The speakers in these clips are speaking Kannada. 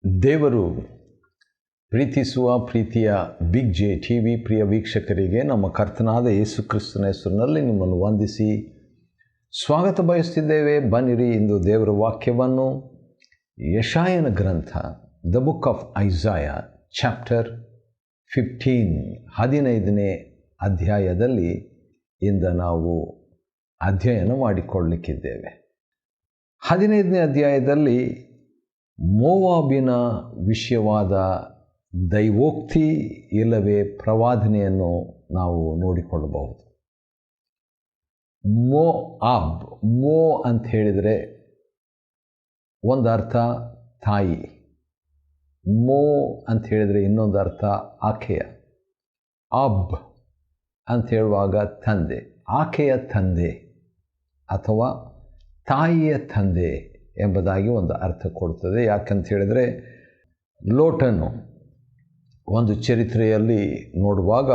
ದೇವರು ಪ್ರೀತಿಸುವ ಪ್ರೀತಿಯ ಬಿಗ್ ಜೆ ಟಿ ವಿ ಪ್ರಿಯ ವೀಕ್ಷಕರಿಗೆ ನಮ್ಮ ಕರ್ತನಾದ ಯೇಸು ಕ್ರಿಸ್ತನ ಹೆಸರಿನಲ್ಲಿ ನಿಮ್ಮನ್ನು ವಂದಿಸಿ ಸ್ವಾಗತ ಬಯಸ್ತಿದ್ದೇವೆ. ಬನ್ನಿರಿ, ಇಂದು ದೇವರ ವಾಕ್ಯವನ್ನು ಯೆಶಾಯನ ಗ್ರಂಥ ದ ಬುಕ್ ಆಫ್ ಐಸಾಯ ಚಾಪ್ಟರ್ 15ನೇ ಅಧ್ಯಾಯದಲ್ಲಿ ಇಂದು ನಾವು ಅಧ್ಯಯನ ಮಾಡಿಕೊಳ್ಳಲಿಕ್ಕಿದ್ದೇವೆ. 15ನೇ ಅಧ್ಯಾಯದಲ್ಲಿ ಮೋವಾಬಿನ ವಿಷಯವಾದ ದೈವೋಕ್ತಿ ಇಲ್ಲವೇ ಪ್ರವಾದನೆಯನ್ನು ನಾವು ನೋಡಿಕೊಳ್ಳಬಹುದು. ಮೋ ಅಂತ ಹೇಳಿದರೆ ಒಂದು ಅರ್ಥ ತಾಯಿ, ಮೋ ಅಂತ ಹೇಳಿದರೆ ಇನ್ನೊಂದು ಅರ್ಥ ಆಕೆಯ, ಅಬ್ ಅಂತ ಹೇಳುವಾಗ ತಂದೆ, ಆಕೆಯ ತಂದೆ ಅಥವಾ ತಾಯಿಯ ತಂದೆ ಎಂಬುದಾಗಿ ಒಂದು ಅರ್ಥ ಕೊಡ್ತದೆ. ಯಾಕಂತ ಹೇಳಿದರೆ ಲೋಟನು ಒಂದು ಚರಿತ್ರೆಯಲ್ಲಿ ನೋಡುವಾಗ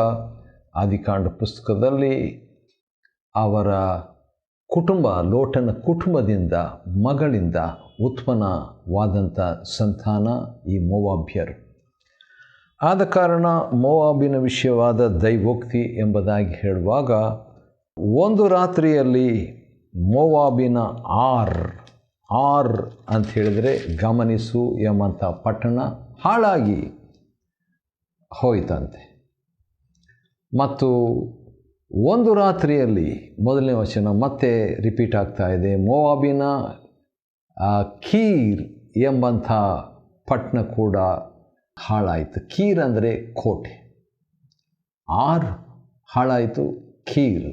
ಆದಿಕಾಂಡ ಪುಸ್ತಕದಲ್ಲಿ ಅವರ ಕುಟುಂಬ, ಲೋಟನ ಕುಟುಂಬದಿಂದ ಮಗಳಿಂದ ಉತ್ಪನ್ನವಾದಂಥ ಸಂತಾನ ಈ ಮೋವಾಬ್ಯರು. ಆದ ಕಾರಣ ಮೋವಾಬಿನ ವಿಷಯವಾದ ದೈವೋಕ್ತಿ ಎಂಬುದಾಗಿ ಹೇಳುವಾಗ ಒಂದು ರಾತ್ರಿಯಲ್ಲಿ ಮೋವಾಬಿನ ಆರ್ ಅಂತ ಹೇಳಿದರೆ ಗಮನಿಸು ಎಂಬಂಥ ಪಟ್ಟಣ ಹಾಳಾಗಿ ಹೋಯ್ತಂತೆ. ಮತ್ತು ಒಂದು ರಾತ್ರಿಯಲ್ಲಿ, ಮೊದಲನೇ ವಚನ ಮತ್ತೆ ರಿಪೀಟ್ ಆಗ್ತಾ ಇದೆ, ಮೋವಾಬಿನ ಕೀರ್ ಎಂಬಂಥ ಪಟ್ಟಣ ಕೂಡ ಹಾಳಾಯಿತು. ಕೀರ್ ಅಂದರೆ ಕೋಟೆ, ಆರ್ ಹಾಳಾಯಿತು, ಕೀರ್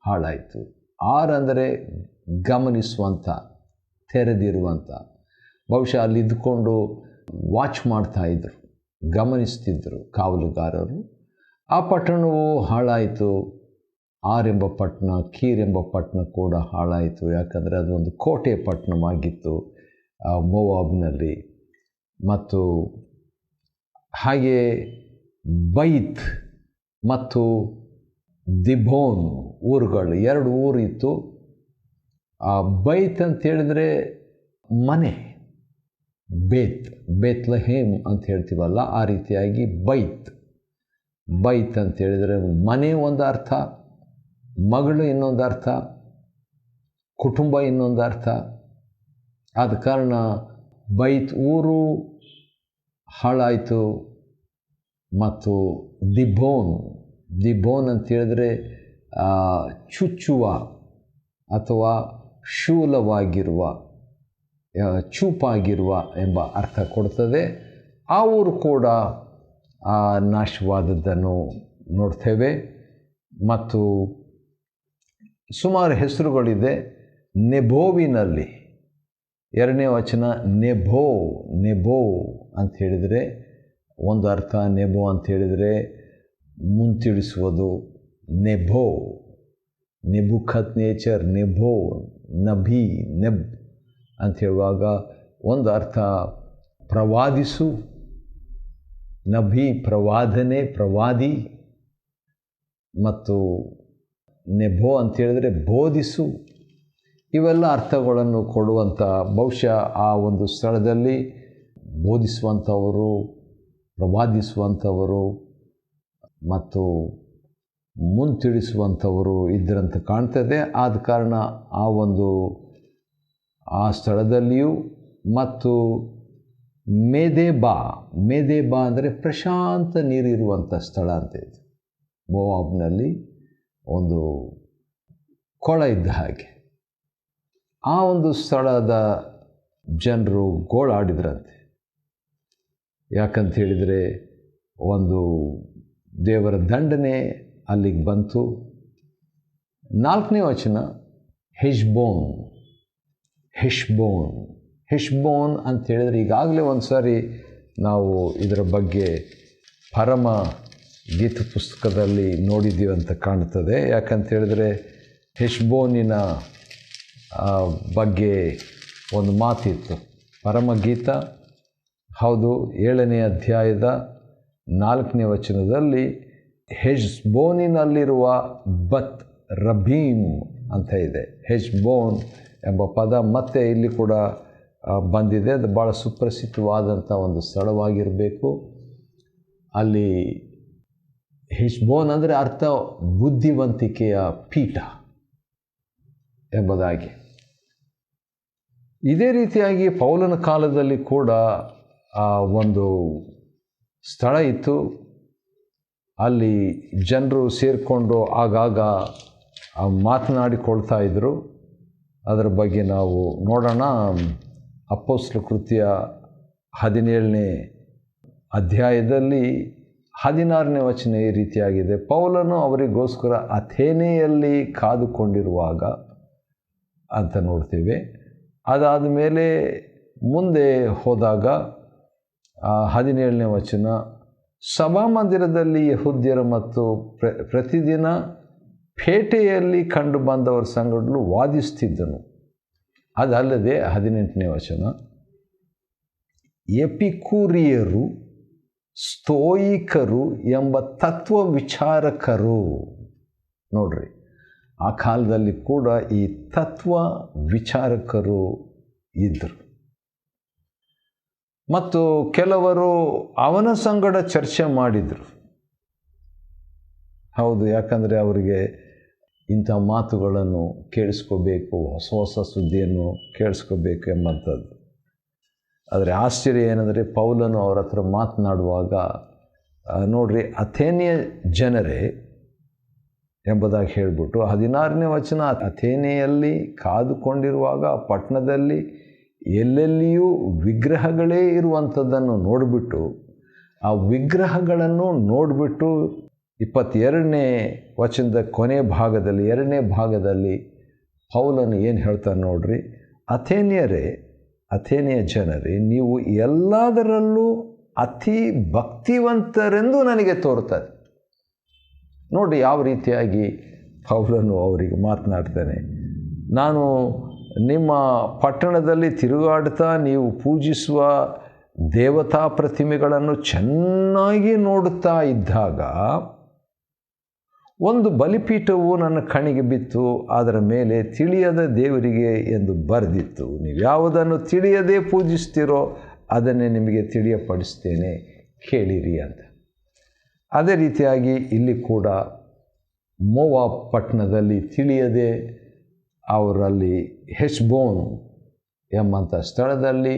ಹಾಳಾಯಿತು. ಆರ್ ಅಂದರೆ ಗಮನಿಸುವಂಥ, ತೆರೆದಿರುವಂಥ, ಬಹುಶಃ ಅಲ್ಲಿ ಇದ್ದುಕೊಂಡು ವಾಚ್ ಮಾಡ್ತಾಯಿದ್ರು, ಗಮನಿಸ್ತಿದ್ದರು ಕಾವಲುಗಾರರು. ಆ ಪಟ್ಟಣವು ಹಾಳಾಯಿತು. ಆರ್ ಎಂಬ ಪಟ್ಟಣ, ಕೀರ್ ಎಂಬ ಪಟ್ಟಣ ಕೂಡ ಹಾಳಾಯಿತು. ಯಾಕಂದರೆ ಅದೊಂದು ಕೋಟೆ ಪಟ್ಟಣವಾಗಿತ್ತು ಮೋವಾಬ್ನಲ್ಲಿ. ಮತ್ತು ಹಾಗೆ ಬೈತ್ ಮತ್ತು ದಿಬೋನ್ ಊರುಗಳು, ಎರಡು ಊರಿತ್ತು. ಬೈತ್ ಅಂತ ಹೇಳಿದರೆ ಮನೆ, ಬೇತ್ಲೆಹೇಮ್ ಅಂತ ಹೇಳ್ತೀವಲ್ಲ, ಆ ರೀತಿಯಾಗಿ ಬೈತ್ ಅಂತ ಹೇಳಿದರೆ ಮನೆ ಒಂದು ಅರ್ಥ, ಮಗಳು ಇನ್ನೊಂದು ಅರ್ಥ, ಕುಟುಂಬ ಇನ್ನೊಂದು ಅರ್ಥ. ಆದ ಕಾರಣ ಬೈತ್ ಊರು ಹಾಳಾಯಿತು. ಮತ್ತು ದಿಬೋನ್ ಅಂತ ಹೇಳಿದರೆ ಚುಚ್ಚುವ ಅಥವಾ ಶೂಲವಾಗಿರುವ, ಚೂಪಾಗಿರುವ ಎಂಬ ಅರ್ಥ ಕೊಡ್ತದೆ. ಆ ಊರು ಕೂಡ ನಾಶವಾದದ್ದನ್ನು ನೋಡ್ತೇವೆ. ಮತ್ತು ಸುಮಾರು ಹೆಸರುಗಳಿದೆ. ನೆಬೋವಿನಲ್ಲಿ, ಎರಡನೇ ವಚನ ನೆಬೋ ಅಂತ ಹೇಳಿದರೆ ಒಂದು ಅರ್ಥ. ನೆಬೋ ಅಂತ ಹೇಳಿದರೆ ಮುಂತಿಳಿಸುವುದು, ನೆಬುಕತ್ ನೇಚರ್, ನೆಬ್ ಅಂತ ಹೇಳುವಾಗ ಒಂದು ಅರ್ಥ ಪ್ರವಾದಿಸು, ನಬಿ ಪ್ರವಾದನೆ, ಪ್ರವಾದಿ. ಮತ್ತು ನೆಬೋ ಅಂತ ಹೇಳಿದರೆ ಬೋಧಿಸು. ಇವೆಲ್ಲ ಅರ್ಥಗಳನ್ನು ಕೊಡುವಂಥ, ಬಹುಶಃ ಆ ಒಂದು ಸ್ಥಳದಲ್ಲಿ ಬೋಧಿಸುವಂಥವರು, ಪ್ರವಾದಿಸುವಂಥವರು ಮತ್ತು ಮುಂತಿಳಿಸುವಂಥವರು ಇದ್ದರಂತ ಕಾಣ್ತದೆ. ಆದ ಕಾರಣ ಆ ಸ್ಥಳದಲ್ಲಿಯೂ. ಮತ್ತು ಮೇದೆಬಾ ಅಂದರೆ ಪ್ರಶಾಂತ ನೀರಿರುವಂಥ ಸ್ಥಳ ಅಂತ ಇದೆ. ಮೋವಾಬ್ನಲ್ಲಿ ಒಂದು ಕೊಳ ಇದ್ದ ಹಾಗೆ. ಆ ಒಂದು ಸ್ಥಳದ ಜನರು ಗೋಳಾಡಿದ್ರಂತೆ. ಯಾಕಂತ ಹೇಳಿದರೆ ಒಂದು ದೇವರ ದಂಡನೆ ಅಲ್ಲಿಗೆ ಬಂತು. 4ನೇ ವಚನ ಹೆಷ್ಬೋನ್ ಅಂತ ಹೇಳಿದರೆ, ಈಗಾಗಲೇ ಒಂದು ಸಾರಿ ನಾವು ಇದರ ಬಗ್ಗೆ ಪರಮ ಗೀತ ಪುಸ್ತಕದಲ್ಲಿ ನೋಡಿದ್ದೀವಿ ಅಂತ ಕಾಣ್ತದೆ. ಯಾಕಂತ ಹೇಳಿದರೆ ಹೆಷ್ಬೋನಿನ ಬಗ್ಗೆ ಒಂದು ಮಾತಿತ್ತು. ಪರಮಗೀತ, ಹೌದು, 7ನೇ ಅಧ್ಯಾಯದ 4ನೇ ವಚನದಲ್ಲಿ ಹೆಷ್ಬೋನಿನಲ್ಲಿರುವ ಬತ್ ರಬೀಮ್ ಅಂತ ಇದೆ. ಹೆಷ್ಬೋನ್ ಎಂಬ ಪದ ಮತ್ತೆ ಇಲ್ಲಿ ಕೂಡ ಬಂದಿದೆ. ಅದು ಭಾಳ ಸುಪ್ರಸಿದ್ಧವಾದಂಥ ಒಂದು ಸ್ಥಳವಾಗಿರಬೇಕು. ಅಲ್ಲಿ ಹೆಷ್ಬೋನ್ ಅಂದರೆ ಅರ್ಥ ಬುದ್ಧಿವಂತಿಕೆಯ ಪೀಠ ಎಂಬುದಾಗಿ. ಇದೇ ರೀತಿಯಾಗಿ ಪೌಲನ ಕಾಲದಲ್ಲಿ ಕೂಡ ಒಂದು ಸ್ಥಳ ಇತ್ತು. ಅಲ್ಲಿ ಜನರು ಸೇರಿಕೊಂಡು ಆಗಾಗ ಮಾತನಾಡಿಕೊಳ್ತಾ ಇದ್ದರು. ಅದರ ಬಗ್ಗೆ ನಾವು ನೋಡೋಣ. ಅಪೊಸ್ತಲ ಕೃತ್ಯ 17ನೇ ಅಧ್ಯಾಯದಲ್ಲಿ 16ನೇ ವಚನ ಈ ರೀತಿಯಾಗಿದೆ. ಪೌಲನು ಅವರಿಗೋಸ್ಕರ ಅಥೇನೆಯಲ್ಲಿ ಕಾದುಕೊಂಡಿರುವಾಗ ಅಂತ ನೋಡ್ತೀವಿ. ಅದಾದ ಮೇಲೆ ಮುಂದೆ ಹೋದಾಗ 17ನೇ ವಚನ, ಸಭಾಮಂದಿರದಲ್ಲಿ ಯೆಹೂದ್ಯರು ಮತ್ತು ಪ್ರತಿದಿನ ಪೇಟೆಯಲ್ಲಿ ಕಂಡು ಬಂದವರ ಸಂಗಡಲು ವಾದಿಸ್ತಿದ್ದನು. ಅದಲ್ಲದೆ 18ನೇ ವಚನ, ಎಪಿಕೂರಿಯರು, ಸ್ತೋಯಿಕರು ಎಂಬ ತತ್ವ ವಿಚಾರಕರು. ನೋಡ್ರಿ, ಆ ಕಾಲದಲ್ಲಿ ಕೂಡ ಈ ತತ್ವ ವಿಚಾರಕರು ಇದ್ದರು. ಮತ್ತು ಕೆಲವರು ಅವನ ಸಂಗಡ ಚರ್ಚೆ ಮಾಡಿದರು. ಹೌದು, ಯಾಕಂದರೆ ಅವರಿಗೆ ಇಂಥ ಮಾತುಗಳನ್ನು ಕೇಳಿಸ್ಕೋಬೇಕು, ಹೊಸ ಹೊಸ ಸುದ್ದಿಯನ್ನು ಕೇಳಿಸ್ಕೋಬೇಕು ಎಂಬಂಥದ್ದು. ಆದರೆ ಆಶ್ಚರ್ಯ ಏನಂದರೆ, ಪೌಲನು ಅವರ ಹತ್ರ ಮಾತನಾಡುವಾಗ ನೋಡ್ರಿ, ಅಥೇನೆಯ ಜನರೇ ಎಂಬುದಾಗಿ ಹೇಳಿಬಿಟ್ಟು 16ನೇ ವಚನ, ಅಥೇನೆಯಲ್ಲಿ ಕಾದುಕೊಂಡಿರುವಾಗ ಪಟ್ಟಣದಲ್ಲಿ ಎಲ್ಲೆಲ್ಲಿಯೂ ವಿಗ್ರಹಗಳೇ ಇರುವಂಥದ್ದನ್ನು ನೋಡಿಬಿಟ್ಟು, ಆ ವಿಗ್ರಹಗಳನ್ನು ನೋಡಿಬಿಟ್ಟು 22ನೇ ವಚನದ ಕೊನೆ ಭಾಗದಲ್ಲಿ, 2ನೇ ಭಾಗದಲ್ಲಿ ಪೌಲನು ಏನು ಹೇಳ್ತಾನೆ ನೋಡ್ರಿ, ಅಥೇನೆಯ ಜನರೇ, ನೀವು ಎಲ್ಲದರಲ್ಲೂ ಅತಿ ಭಕ್ತಿವಂತರೆಂದು ನನಗೆ ತೋರುತ್ತದೆ. ನೋಡಿ ಯಾವ ರೀತಿಯಾಗಿ ಪೌಲನು ಅವರಿಗೆ ಮಾತನಾಡ್ತಾನೆ. ನಾನು ನಿಮ್ಮ ಪಟ್ಟಣದಲ್ಲಿ ತಿರುಗಾಡ್ತಾ ನೀವು ಪೂಜಿಸುವ ದೇವತಾ ಪ್ರತಿಮೆಗಳನ್ನು ಚೆನ್ನಾಗಿ ನೋಡುತ್ತಾ ಇದ್ದಾಗ ಒಂದು ಬಲಿಪೀಠವು ನನ್ನ ಕಣ್ಣಿಗೆ ಬಿತ್ತು. ಅದರ ಮೇಲೆ ತಿಳಿಯದ ದೇವರಿಗೆ ಎಂದು ಬರೆದಿತ್ತು. ನೀವು ಯಾವುದನ್ನು ತಿಳಿಯದೆ ಪೂಜಿಸ್ತೀರೋ ಅದನ್ನೇ ನಿಮಗೆ ತಿಳಿಯಪಡಿಸ್ತೇನೆ, ಕೇಳಿರಿ ಅಂತ. ಅದೇ ರೀತಿಯಾಗಿ ಇಲ್ಲಿ ಕೂಡ ಮೋವಾಬ್ ಪಟ್ಟಣದಲ್ಲಿ ತಿಳಿಯದೆ ಅವರಲ್ಲಿ ಹೆಷ್ಬೋನ್ ಎಂಬಂಥ ಸ್ಥಳದಲ್ಲಿ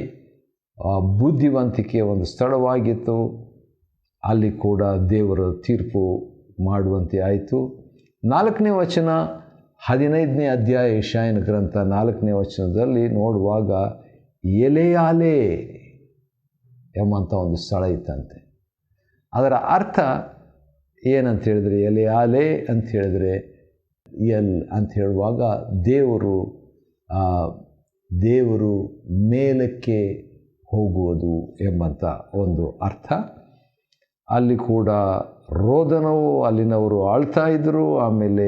ಬುದ್ಧಿವಂತಿಕೆಯ ಒಂದು ಸ್ಥಳವಾಗಿತ್ತು. ಅಲ್ಲಿ ಕೂಡ ದೇವರ ತೀರ್ಪು ಮಾಡುವಂತೆ ಆಯಿತು. 4ನೇ ವಚನ, 15ನೇ ಅಧ್ಯಾಯ ಯೆಶಾಯನ ಗ್ರಂಥ 4ನೇ ವಚನದಲ್ಲಿ ನೋಡುವಾಗ ಎಲೆಯಾಲೆ ಎಂಬಂಥ ಒಂದು ಸ್ಥಳ ಇತ್ತಂತೆ. ಅದರ ಅರ್ಥ ಏನಂತ ಹೇಳಿದ್ರೆ, ಎಲೆಯಾಲೆ ಅಂತ ಹೇಳಿದ್ರೆ ಅಂತ ಹೇಳುವಾಗ ದೇವರು ಮೇಲಕ್ಕೆ ಹೋಗುವುದು ಎಂಬಂಥ ಒಂದು ಅರ್ಥ. ಅಲ್ಲಿ ಕೂಡ ರೋದನವು ಅಲ್ಲಿನವರು ಆಳ್ತಾ ಇದ್ದರು. ಆಮೇಲೆ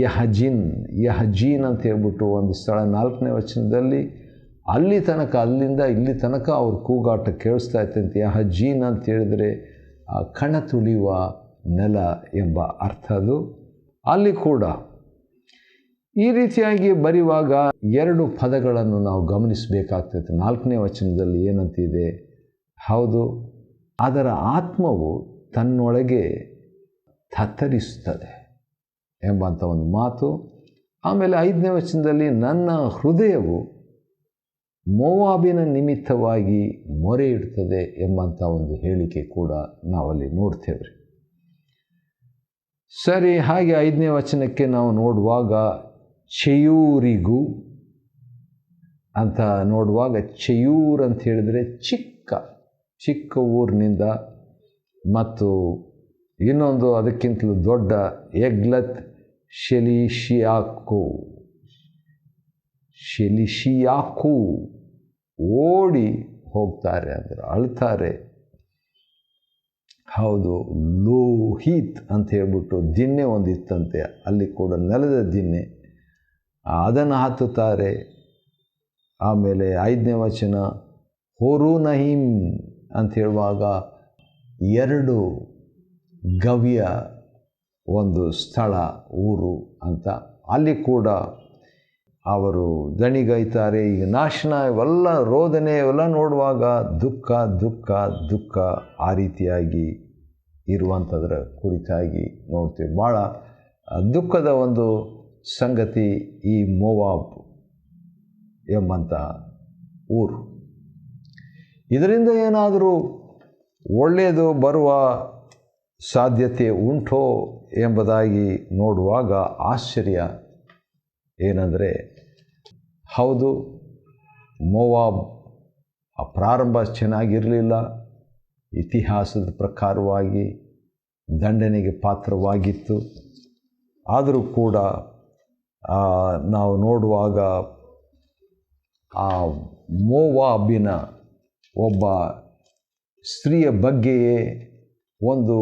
ಯಹಜೀನ್ ಅಂತ ಹೇಳ್ಬಿಟ್ಟು ಒಂದು ಸ್ಥಳ 4ನೇ ವಚನದಲ್ಲಿ, ಅಲ್ಲಿಂದ ಇಲ್ಲಿ ತನಕ ಅವ್ರ ಕೂಗಾಟ ಕೇಳಿಸ್ತಾ ಇತ್ತಂತೆ. ಯಹಜೀನ್ ಅಂತ ಹೇಳಿದ್ರೆ ಕಣ ತುಳಿಯುವ ನೆಲ ಎಂಬ ಅರ್ಥ ಅದು. ಅಲ್ಲಿ ಕೂಡ ಈ ರೀತಿಯಾಗಿ ಬರೆಯುವಾಗ 2 ಪದಗಳನ್ನು ನಾವು ಗಮನಿಸಬೇಕಾಗ್ತೈತೆ. 4ನೇ ವಚನದಲ್ಲಿ ಏನಂತಿದೆ, ಹೌದು, ಅದರ ಆತ್ಮವು ತನ್ನೊಳಗೆ ತತ್ತರಿಸುತ್ತದೆ ಎಂಬಂಥ ಒಂದು ಮಾತು. ಆಮೇಲೆ 5ನೇ ವಚನದಲ್ಲಿ ನನ್ನ ಹೃದಯವು ಮೋವಾಬಿನ ನಿಮಿತ್ತವಾಗಿ ಮೊರೆ ಇಡ್ತದೆ ಎಂಬಂಥ ಒಂದು ಹೇಳಿಕೆ ಕೂಡ ನಾವಲ್ಲಿ ನೋಡ್ತೇವೆ. ಸರಿ, ಹಾಗೆ 5ನೇ ವಚನಕ್ಕೆ ನಾವು ನೋಡುವಾಗ ಚೆಯೂರಿಗೂ ಅಂತ ನೋಡುವಾಗ, ಚೆಯೂರ್ ಅಂತ ಹೇಳಿದರೆ ಚಿಕ್ಕ ಊರಿನಿಂದ, ಮತ್ತು ಇನ್ನೊಂದು ಅದಕ್ಕಿಂತಲೂ ದೊಡ್ಡ ಎಗ್ಲತ್ ಶೆಲಿಶಿಯಾಕು ಓಡಿ ಹೋಗ್ತಾರೆ, ಅಂದರೆ ಅಳ್ತಾರೆ. ಹೌದು, ಲೋಹಿತ್ ಅಂತ ಹೇಳ್ಬಿಟ್ಟು ದಿನ್ನೆ ಒಂದು ಇತ್ತಂತೆ, ಅಲ್ಲಿ ಕೂಡ ನೆಲದ ದಿನ್ನೆ, ಅದನ್ನು ಹತ್ತುತ್ತಾರೆ. ಆಮೇಲೆ 5ನೇ ವಚನ ಹೋರುನಹಿಮ್ ಅಂತ ಹೇಳುವಾಗ 2 ಗವಿಯ ಒಂದು ಸ್ಥಳ, ಊರು ಅಂತ. ಅಲ್ಲಿ ಕೂಡ ಅವರು ದಣಿಗೈತಾರೆ. ಈಗ ನಾಶನ ಇವೆಲ್ಲ ರೋದನೆ ಇವೆಲ್ಲ ನೋಡುವಾಗ ದುಃಖ ದುಃಖ ದುಃಖ ಆ ರೀತಿಯಾಗಿ ಇರುವಂಥದ್ರ ಕುರಿತಾಗಿ ನೋಡ್ತೀವಿ. ಭಾಳ ದುಃಖದ ಒಂದು ಸಂಗತಿ ಈ ಮೋವಾಬ್ ಎಂಬಂಥ ಊರು. ಇದರಿಂದ ಏನಾದರೂ ಒಳ್ಳೆಯದು ಬರುವ ಸಾಧ್ಯತೆ ಉಂಟೋ ಎಂಬುದಾಗಿ ನೋಡುವಾಗ ಆಶ್ಚರ್ಯ ಏನಂದರೆ, ಹೌದು, ಮೋವಾಬ್ ಪ್ರಾರಂಭ ಚೆನ್ನಾಗಿರಲಿಲ್ಲ. ಇತಿಹಾಸದ ಪ್ರಕಾರವಾಗಿ ದಂಡನೆಗೆ ಪಾತ್ರವಾಗಿತ್ತು. ಆದರೂ ಕೂಡ ನಾವು ನೋಡುವಾಗ ಆ ಮೋವಾಬಿನ ಒಬ್ಬ ಸ್ತ್ರೀಯ ಬಗ್ಗೆಯೇ ಒಂದು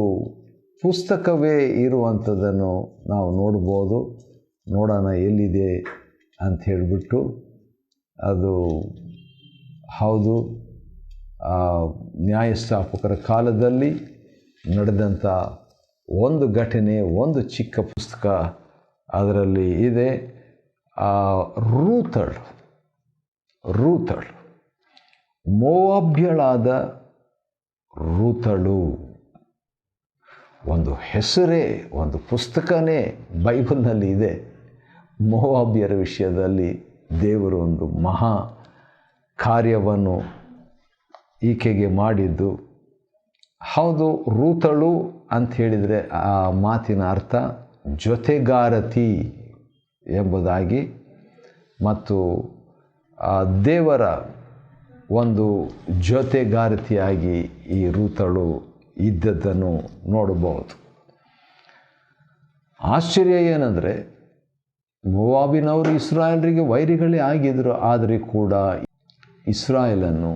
ಪುಸ್ತಕವೇ ಇರುವಂಥದ್ದನ್ನು ನಾವು ನೋಡ್ಬೋದು. ನೋಡೋಣ ಎಲ್ಲಿದೆ ಅಂತ ಹೇಳಿಬಿಟ್ಟು. ಅದು ಹೌದು, ನ್ಯಾಯಸ್ಥಾಪಕರ ಕಾಲದಲ್ಲಿ ನಡೆದಂಥ ಒಂದು ಘಟನೆ, ಒಂದು ಚಿಕ್ಕ ಪುಸ್ತಕ ಅದರಲ್ಲಿ ಇದೆ. ರೂತಳ್ ಮೋವಾಬ್ಯಳಾದ ರೂತಳು ಒಂದು ಹೆಸರೇ, ಒಂದು ಪುಸ್ತಕನೇ ಬೈಬಲ್ನಲ್ಲಿ ಇದೆ. ಮೋವಾಬ್ಯರ ವಿಷಯದಲ್ಲಿ ದೇವರು ಒಂದು ಮಹಾ ಕಾರ್ಯವನ್ನು ಈಕೆಗೆ ಮಾಡಿದ್ದು. ಹೌದು, ರೂತಳು ಅಂತ ಹೇಳಿದರೆ ಆ ಮಾತಿನ ಅರ್ಥ ಜೊತೆಗಾರತಿ ಎಂಬುದಾಗಿ, ಮತ್ತು ದೇವರ ಒಂದು ಜೊತೆಗಾರತಿಯಾಗಿ ಈ ರೂತಳು ಇದ್ದದ್ದನ್ನು ನೋಡಬಹುದು. ಆಶ್ಚರ್ಯ ಏನಂದರೆ, ಮೋವಾಬಿನವರು ಇಸ್ರಾಯೇಲರಿಗೆ ವೈರಿಗಳೇ ಆಗಿದ್ದರು. ಆದರೆ ಕೂಡ ಇಸ್ರಾಯೇಲನ್ನು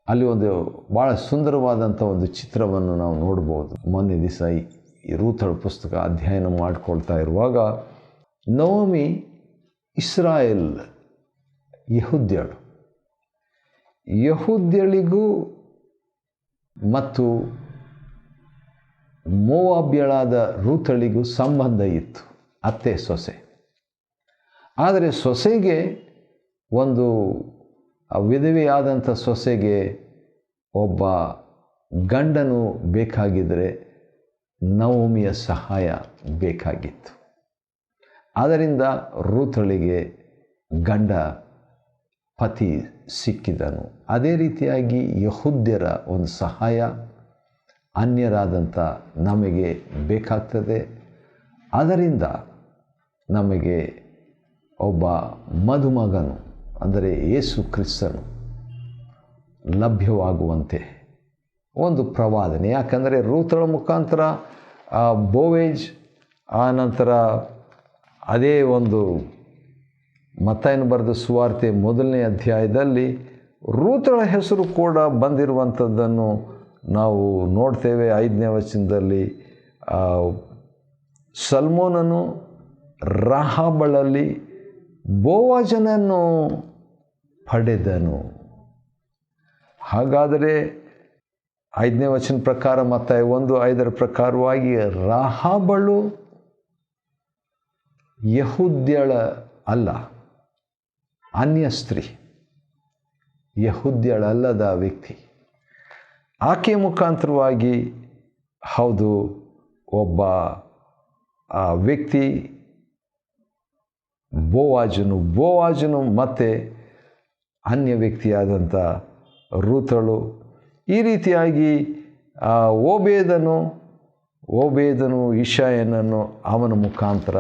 ಅಲ್ಲಿ ಒಂದು ಭಾಳ ಸುಂದರವಾದಂಥ ಒಂದು ಚಿತ್ರವನ್ನು ನಾವು ನೋಡ್ಬೋದು. ಮೊನ್ನೆ ದಿವಸ ಈ ರೂತಳ ಪುಸ್ತಕ ಅಧ್ಯಯನ ಮಾಡಿಕೊಳ್ತಾ ಇರುವಾಗ, ನವೋಮಿ ಇಸ್ರಾಯೇಲ್ ಯಹೂದ್ಯಳಿಗೂ ಮತ್ತು ಮೋವಾಬ್ಯಳಾದ ರೂತಳಿಗೂ ಸಂಬಂಧ ಇತ್ತು, ಅತ್ತೆ ಸೊಸೆ. ಆದರೆ ಸೊಸೆಗೆ ಒಂದು ವಿಧವೆಯಾದಂಥ ಸೊಸೆಗೆ ಒಬ್ಬ ಗಂಡನು ಬೇಕಾಗಿದ್ದರೆ ನವೋಮಿಯ ಸಹಾಯ ಬೇಕಾಗಿತ್ತು. ಆದ್ದರಿಂದ ರೂತಳಿಗೆ ಗಂಡ ಪತಿ ಸಿಕ್ಕಿದನು. ಅದೇ ರೀತಿಯಾಗಿ ಯಹೂದ್ಯರ ಒಂದು ಸಹಾಯ ಅನ್ಯರಾದಂಥ ನಮಗೆ ಬೇಕಾಗ್ತದೆ. ಅದರಿಂದ ನಮಗೆ ಒಬ್ಬ ಮದುಮಗನು ಅಂದರೆ ಯೇಸು ಕ್ರಿಸ್ತನು ಲಭ್ಯವಾಗುವಂತೆ ಒಂದು ಪ್ರವಾದನೆ. ಯಾಕಂದರೆ ರೂತಳ ಮುಖಾಂತರ ಬೋವೇಜ್, ಆ ನಂತರ ಅದೇ ಒಂದು ಮತ್ತಾಯನ ಬರೆದ ಸುವಾರ್ತೆ 1ನೇ ಅಧ್ಯಾಯದಲ್ಲಿ ರೂತಳ ಹೆಸರು ಕೂಡ ಬಂದಿರುವಂಥದ್ದನ್ನು ನಾವು ನೋಡ್ತೇವೆ. 5ನೇ ವಚನದಲ್ಲಿ ಸಲ್ಮೋನನು ರಾಹಾಬಳಲ್ಲಿ ಬೋವಾಜನನ್ನು ಪಡೆದನು. ಹಾಗಾದರೆ 5ನೇ ವಚನ ಪ್ರಕಾರ ಮತ್ತಾಯ 1:5 ಪ್ರಕಾರವಾಗಿ ರಾಹಾಬಳು ಯಹೂದ್ಯಳ ಅಲ್ಲ, ಅನ್ಯ ಸ್ತ್ರೀ, ಯಹೂದ್ಯಳಲ್ಲದ ವ್ಯಕ್ತಿ. ಆಕೆಯ ಮುಖಾಂತರವಾಗಿ ಹೌದು ಒಬ್ಬ ವ್ಯಕ್ತಿ ಬೋವಾಜನು ಮತ್ತು ಅನ್ಯ ವ್ಯಕ್ತಿಯಾದಂಥ ರೂತಳು. ಈ ರೀತಿಯಾಗಿ ಓಬೇದನು ಇಷಯನನ್ನು, ಅವನ ಮುಖಾಂತರ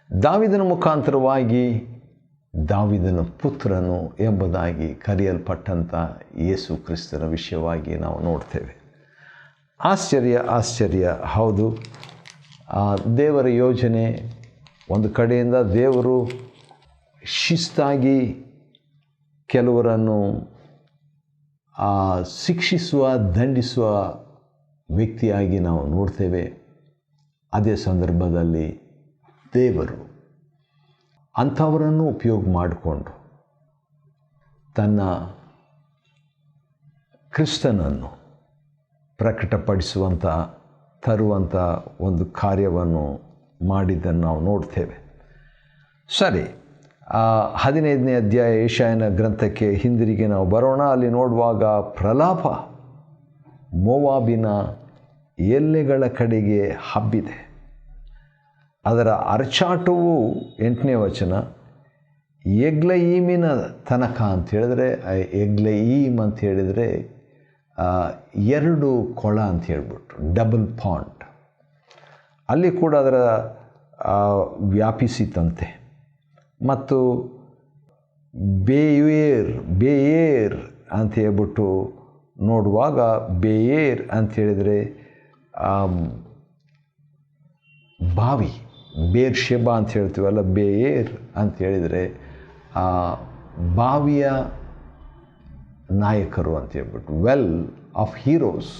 ದಾವಿದನ ಮುಖಾಂತರವಾಗಿ ದಾವಿದನ ಪುತ್ರನು ಎಂಬುದಾಗಿ ಕರೆಯಲ್ಪಟ್ಟಂಥ ಯೇಸು ಕ್ರಿಸ್ತನ ವಿಷಯವಾಗಿ ನಾವು ನೋಡ್ತೇವೆ. ಆಶ್ಚರ್ಯ ಹೌದು. ದೇವರ ಯೋಜನೆ ಒಂದು ಕಡೆಯಿಂದ ದೇವರು ಶಿಸ್ತಾಗಿ ಕೆಲವರನ್ನು ಶಿಕ್ಷಿಸುವ, ದಂಡಿಸುವ ವ್ಯಕ್ತಿಯಾಗಿ ನಾವು ನೋಡ್ತೇವೆ. ಅದೇ ಸಂದರ್ಭದಲ್ಲಿ ದೇವರು ಅಂಥವರನ್ನು ಉಪಯೋಗ ಮಾಡಿಕೊಂಡು ತನ್ನ ಕ್ರಿಸ್ತನನ್ನು ಪ್ರಕಟಪಡಿಸುವಂಥ, ತರುವಂಥ ಒಂದು ಕಾರ್ಯವನ್ನು ಮಾಡಿದ್ದನ್ನು ನಾವು ನೋಡ್ತೇವೆ. ಸರಿ, 15ನೇ ಅಧ್ಯಾಯ ಯೆಶಾಯನ ಗ್ರಂಥಕ್ಕೆ ಹಿಂದಿರುಗಿ ನಾವು ಬರೋಣ. ಅಲ್ಲಿ ನೋಡುವಾಗ ಪ್ರಲಾಪ ಮೋವಾಬಿನ ಎಲ್ಲೆಗಳ ಕಡೆಗೆ ಹಬ್ಬಿದೆ. ಅದರ ಅರಚಾಟವು 8ನೇ ವಚನ ಎಗ್ಲಯೀಮಿನ ತನಕ ಅಂತ ಹೇಳಿದ್ರೆ, ಎಗ್ಲಯೀಮ್ ಅಂತ ಹೇಳಿದರೆ 2 ಕೊಳ ಅಂತ ಹೇಳ್ಬಿಟ್ರು, ಡಬಲ್ ಪಾಂಡ್. ಅಲ್ಲಿ ಕೂಡ ಅದರ ವ್ಯಾಪಿಸಿತಂತೆ. ಮತ್ತು ಬೇಯೇರ್ ಅಂತ ಹೇಳ್ಬಿಟ್ಟು ನೋಡುವಾಗ, ಬೇಯೇರ್ ಅಂತ ಹೇಳಿದರೆ ಬಾವಿ, ಬೇರ್ಷೆಬ ಅಂತ ಹೇಳ್ತೀವಲ್ಲ, ಬೇಯೇರ್ ಅಂತ ಹೇಳಿದರೆ ಬಾವಿಯ ನಾಯಕರು ಅಂತ ಹೇಳ್ಬಿಟ್ಟು, ವೆಲ್ ಆಫ್ ಹೀರೋಸ್.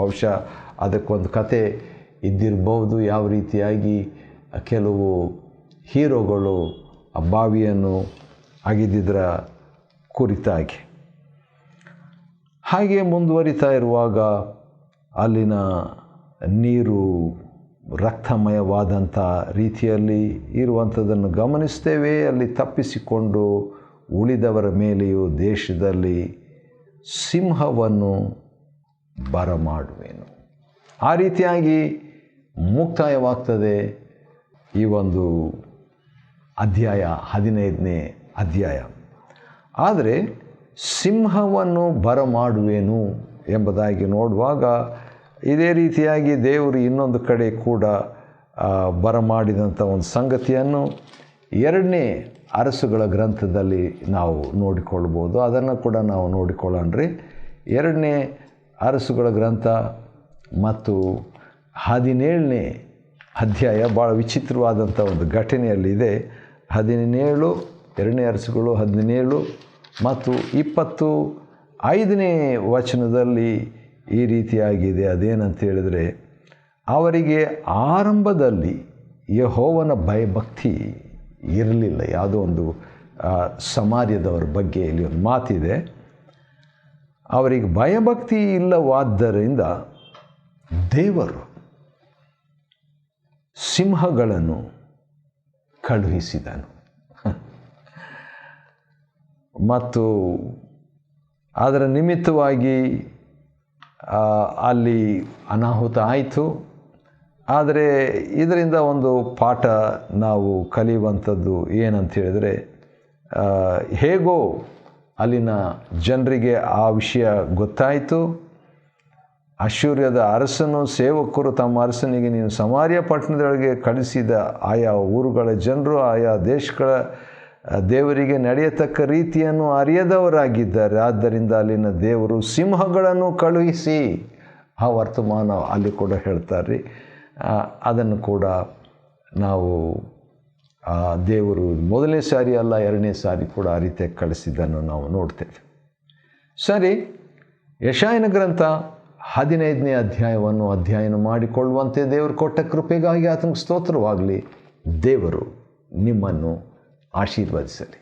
ಬಹುಶಃ ಅದಕ್ಕೊಂದು ಕತೆ ಇದ್ದಿರಬಹುದು, ಯಾವ ರೀತಿಯಾಗಿ ಕೆಲವು ಹೀರೋಗಳು ಆ ಬಾವಿಯನ್ನು ಅಗೆದಿದ್ದರ ಕುರಿತಾಗಿ. ಹಾಗೆ ಮುಂದುವರಿತಾ ಇರುವಾಗ ಅಲ್ಲಿನ ನೀರು ರಕ್ತಮಯವಾದಂಥ ರೀತಿಯಲ್ಲಿ ಇರುವಂಥದ್ದನ್ನು ಗಮನಿಸ್ತೇವೆ. ಅಲ್ಲಿ ತಪ್ಪಿಸಿಕೊಂಡು ಉಳಿದವರ ಮೇಲೆಯೂ ದೇಶದಲ್ಲಿ ಸಿಂಹವನ್ನು ಬರಮಾಡುವೆನು. ಆ ರೀತಿಯಾಗಿ ಮುಕ್ತಾಯವಾಗ್ತದೆ ಈ ಒಂದು ಅಧ್ಯಾಯ, 15ನೇ ಅಧ್ಯಾಯ. ಆದರೆ ಸಿಂಹವನ್ನು ಬರಮಾಡುವೆನು ಎಂಬುದಾಗಿ ನೋಡುವಾಗ ಇದೇ ರೀತಿಯಾಗಿ ದೇವರು ಇನ್ನೊಂದು ಕಡೆ ಕೂಡ ಬರಮಾಡಿದಂಥ ಒಂದು ಸಂಗತಿಯನ್ನು 2ನೇ ಅರಸುಗಳ ಗ್ರಂಥದಲ್ಲಿ ನಾವು ನೋಡಿಕೊಳ್ಬೋದು. ಅದನ್ನು ಕೂಡ ನಾವು ನೋಡಿಕೊಳ್ಳೋಣ್ರಿ. 2ನೇ ಅರಸುಗಳ ಗ್ರಂಥ ಮತ್ತು 17ನೇ ಅಧ್ಯಾಯ ಭಾಳ ವಿಚಿತ್ರವಾದಂಥ ಒಂದು ಘಟನೆಯಲ್ಲಿದೆ. 17, 2ನೇ ಅರಸುಗಳು 17 ಮತ್ತು 25ನೇ ವಚನದಲ್ಲಿ ಈ ರೀತಿಯಾಗಿದೆ. ಅದೇನಂತ ಹೇಳಿದರೆ, ಅವರಿಗೆ ಆರಂಭದಲ್ಲಿ ಯೆಹೋವನ ಭಯಭಕ್ತಿ ಇರಲಿಲ್ಲ. ಯಾವುದೋ ಒಂದು ಸಮಾರ್ಯದವರ ಬಗ್ಗೆ ಇಲ್ಲಿ ಒಂದು ಮಾತಿದೆ. ಅವರಿಗೆ ಭಯಭಕ್ತಿ ಇಲ್ಲವಾದ್ದರಿಂದ ದೇವರು ಸಿಂಹಗಳನ್ನು ಕಳುಹಿಸಿದನು ಮತ್ತು ಅದರ ನಿಮಿತ್ತವಾಗಿ ಅಲ್ಲಿ ಅನಾಹುತ ಆಯಿತು. ಆದರೆ ಇದರಿಂದ ಒಂದು ಪಾಠ ನಾವು ಕಲಿಯುವಂಥದ್ದು ಏನಂತ ಹೇಳಿದರೆ, ಹೇಗೋ ಅಲ್ಲಿನ ಜನರಿಗೆ ಆ ವಿಷಯ ಗೊತ್ತಾಯಿತು. ಅಶ್ಶೂರ್ಯದ ಅರಸನು ಸೇವಕರು ತಮ್ಮ ಅರಸನಿಗೆ, ನೀನು ಸಮಾರ್ಯ ಪಟ್ಟಣದೊಳಗೆ ಕಳಿಸಿದ ಆಯಾ ಊರುಗಳ ಜನರು ಆಯಾ ದೇಶಗಳ ದೇವರಿಗೆ ನಡೆಯತಕ್ಕ ರೀತಿಯನ್ನು ಅರಿಯದವರಾಗಿದ್ದಾರೆ. ಆದ್ದರಿಂದ ಅಲ್ಲಿನ ದೇವರು ಸಿಂಹಗಳನ್ನು ಕಳುಹಿಸಿ, ಆ ವರ್ತಮಾನ ಅಲ್ಲಿ ಕೂಡ ಹೇಳ್ತಾರೆ. ಅದನ್ನು ಕೂಡ ನಾವು ದೇವರು ಮೊದಲನೇ ಸಾರಿ ಅಲ್ಲ, 2ನೇ ಸಾರಿ ಕೂಡ ಆ ರೀತಿಯಾಗಿ ಕಳಿಸಿದ್ದನ್ನು ನಾವು ನೋಡ್ತೇವೆ. ಸರಿ, ಯೆಶಾಯನ ಗ್ರಂಥ 15ನೇ ಅಧ್ಯಾಯವನ್ನು ಅಧ್ಯಯನ ಮಾಡಿಕೊಳ್ಳುವಂತೆ ದೇವರು ಕೊಟ್ಟ ಕೃಪೆಗಾಗಿ ಆತನಿಗೆ ಸ್ತೋತ್ರವಾಗಲಿ. ದೇವರು ನಿಮ್ಮನ್ನು ಆಶೀರ್ವದಿಸಲಿ.